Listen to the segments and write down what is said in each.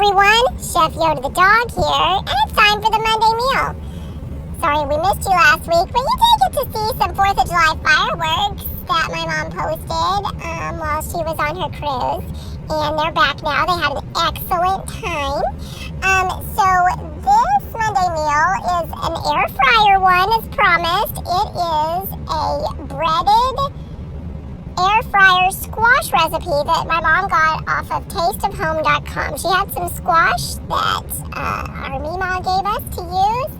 everyone, Chef Yoda the dog here, and it's time for the Monday meal. Sorry we missed you last week, but you did get to see some 4th of July fireworks that my mom posted while she was on her cruise, and they're back now. They had an excellent time. So this Monday meal is an air fryer one, as promised. It is a breaded air fryer squash recipe that my mom got off of tasteofhome.com. She had some squash that our Meemaw gave us to use,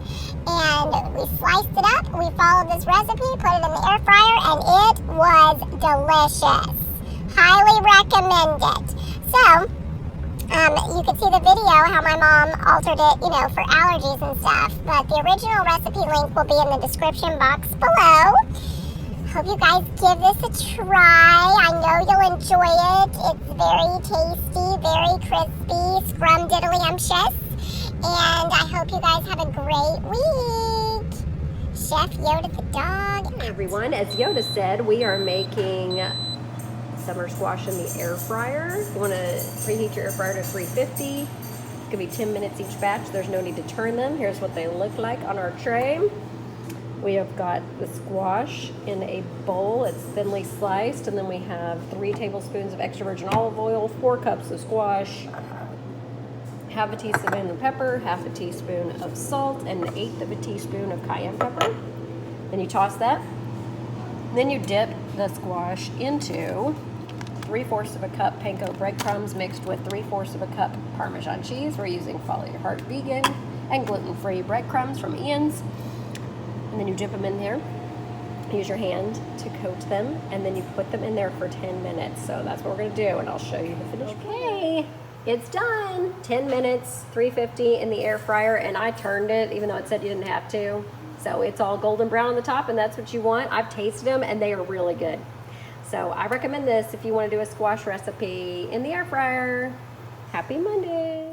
and we sliced it up. We followed this recipe, put it in the air fryer, and it was delicious. Highly recommend it. So, you can see the video how my mom altered it, for allergies and stuff, but the original recipe link will be in the description box below. Hope you guys give this a try. I know you'll enjoy it. It's very tasty, very crispy, scrumdiddlyumptious. And I hope you guys have a great week. Chef Yoda the dog. Hey everyone, as Yoda said, we are making summer squash in the air fryer. You want to preheat your air fryer to 350. It's going to be 10 minutes each batch. There's no need to turn them. Here's what they look like on our tray. We have got the squash in a bowl. It's thinly sliced, and then we have 3 tablespoons of extra virgin olive oil, 4 cups of squash, half a teaspoon of pepper, half a teaspoon of salt, and 1/8 of a teaspoon of cayenne pepper. Then you toss that. Then you dip the squash into 3/4 of a cup panko breadcrumbs mixed with 3/4 of a cup Parmesan cheese. We're using Follow Your Heart vegan and gluten-free breadcrumbs from Ian's. And then you dip them in there. Use your hand to coat them, and then you put them in there for 10 minutes. So that's what we're gonna do, and I'll show you the finished. Okay, it's done. 10 minutes, 350 in the air fryer, and I turned it, even though it said you didn't have to. So it's all golden brown on the top, and that's what you want. I've tasted them, and they are really good. So I recommend this if you want to do a squash recipe in the air fryer. Happy Monday.